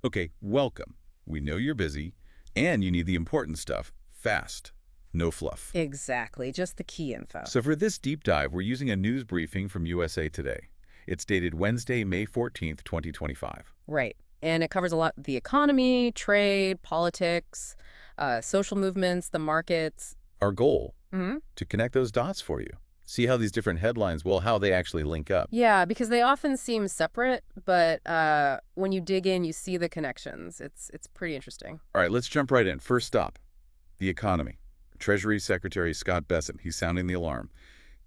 Okay, welcome. We know you're busy, and you need the important stuff fast. No fluff. Exactly, just the key info. So for this deep dive, we're using a news briefing from USA Today. It's dated Wednesday, May 14th, 2025. Right. And it covers a lot the economy, trade, politics, social movements, the markets. Our goal, Hmm. to connect those dots for you. See how these different headlines, well, how they actually link up. Yeah, because they often seem separate, but when you dig in, you see the connections. It's pretty interesting. All right, let's jump right in. First stop, the economy. Treasury Secretary Scott Bessent, he's sounding the alarm.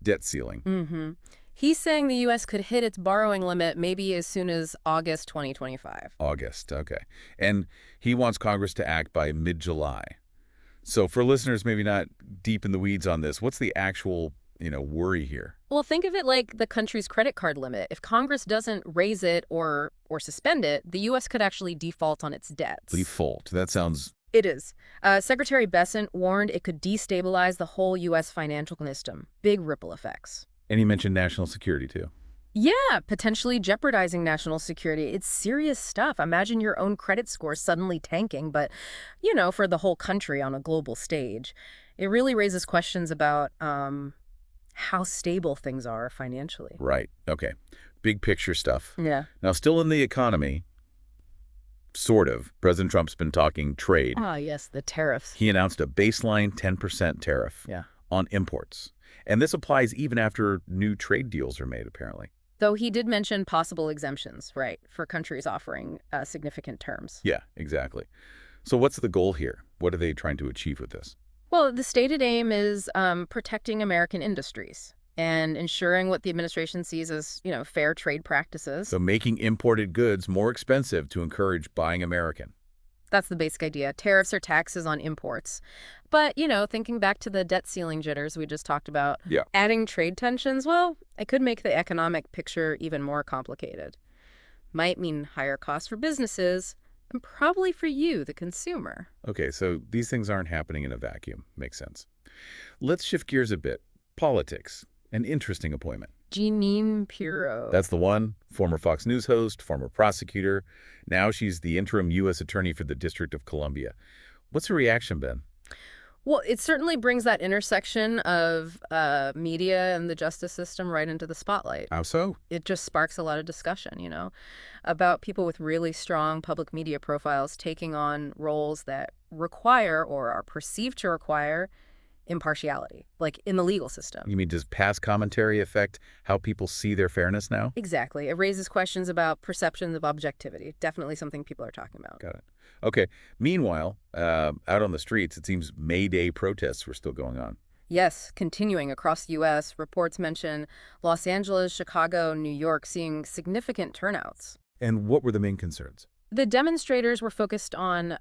Debt ceiling. Hmm. He's saying the U.S. could hit its borrowing limit maybe as soon as August 2025. August, okay. And he wants Congress to act by mid-July. So for listeners maybe not deep in the weeds on this, what's the actual, worry here? Well, think of it like the country's credit card limit. If Congress doesn't raise it or suspend it, the U.S. could actually default on its debts. Default. That sounds... It is. Secretary Bessent warned it could destabilize the whole U.S. financial system. Big ripple effects. And he mentioned national security, too. Yeah, potentially jeopardizing national security. It's serious stuff. Imagine your own credit score suddenly tanking, but, for the whole country on a global stage. It really raises questions about how stable things are financially. Right. Okay. Big picture stuff. Yeah. Now, still in the economy, sort of, President Trump's been talking trade. Ah, yes, the tariffs. He announced a baseline 10% tariff Yeah. on imports. And this applies even after new trade deals are made, apparently. Though he did mention possible exemptions, right, for countries offering significant terms. Yeah, exactly. So what's the goal here? What are they trying to achieve with this? Well, the stated aim is protecting American industries and ensuring what the administration sees as, fair trade practices. So making imported goods more expensive to encourage buying American. That's the basic idea. Tariffs or taxes on imports. But, thinking back to the debt ceiling jitters we just talked about, Yeah. adding trade tensions, well, it could make the economic picture even more complicated. Might mean higher costs for businesses and probably for you, the consumer. Okay, so these things aren't happening in a vacuum. Makes sense. Let's shift gears a bit. Politics. An interesting appointment. Jeanine Pirro. That's the one. Former Fox News host, former prosecutor. Now she's the interim U.S. attorney for the District of Columbia. What's her reaction been? Well, it certainly brings that intersection of media and the justice system right into the spotlight. How so? It just sparks a lot of discussion, about people with really strong public media profiles taking on roles that require or are perceived to require impartiality, like in the legal system. You mean, does past commentary affect how people see their fairness now? Exactly. It raises questions about perceptions of objectivity. Definitely something people are talking about. Got it. Okay. Meanwhile, out on the streets, it seems May Day protests were still going on. Yes, continuing across the U.S., reports mention Los Angeles, Chicago, New York seeing significant turnouts. And what were the main concerns? The demonstrators were focused on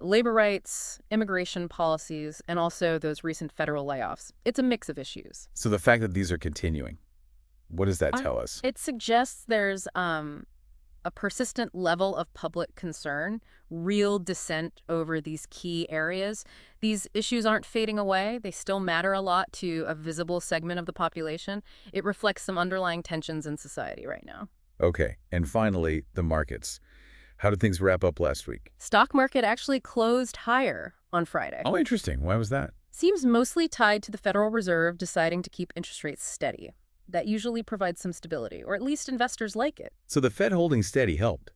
labor rights, immigration policies, and also those recent federal layoffs. It's a mix of issues. So the fact that these are continuing, what does that I- tell us? It suggests there's a persistent level of public concern, real dissent over these key areas. These issues aren't fading away. They still matter a lot to a visible segment of the population. It reflects some underlying tensions in society right now. Okay. And finally, the markets. How did things wrap up last week? Stock market actually closed higher on Friday. Oh, interesting. Why was that? Seems mostly tied to the Federal Reserve deciding to keep interest rates steady. That usually provides some stability, or at least investors like it. So the Fed holding steady helped.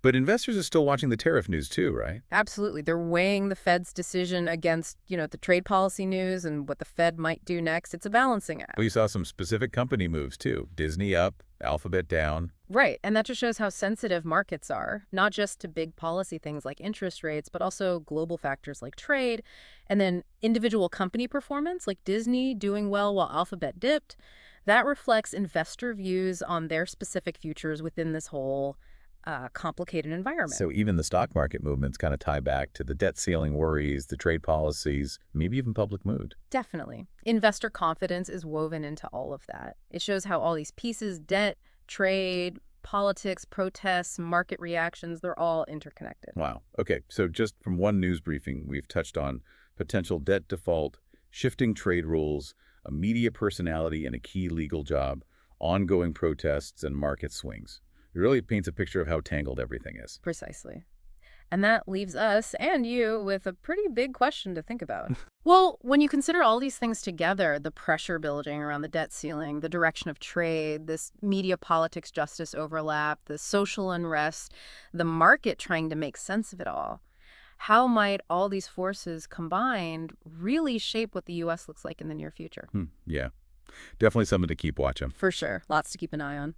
But investors are still watching the tariff news too, right? Absolutely. They're weighing the Fed's decision against, the trade policy news and what the Fed might do next. It's a balancing act. We saw some specific company moves too. Disney up, Alphabet down. Right. And that just shows how sensitive markets are, not just to big policy things like interest rates, but also global factors like trade, and then individual company performance, like Disney doing well while Alphabet dipped. That reflects investor views on their specific futures within this whole complicated environment. So even the stock market movements kind of tie back to the debt ceiling worries, the trade policies, maybe even public mood. Definitely. Investor confidence is woven into all of that. It shows how all these pieces, debt, trade, politics, protests, market reactions, they're all interconnected. Wow. Okay, so just from one news briefing, we've touched on potential debt default, shifting trade rules, a media personality and a key legal job, ongoing protests, and market swings. It really paints a picture of how tangled everything is. Precisely. And that leaves us and you with a pretty big question to think about. Well, when you consider all these things together, the pressure building around the debt ceiling, the direction of trade, this media politics justice overlap, the social unrest, the market trying to make sense of it all, how might all these forces combined really shape what the U.S. looks like in the near future? Yeah, definitely something to keep watching. For sure. Lots to keep an eye on.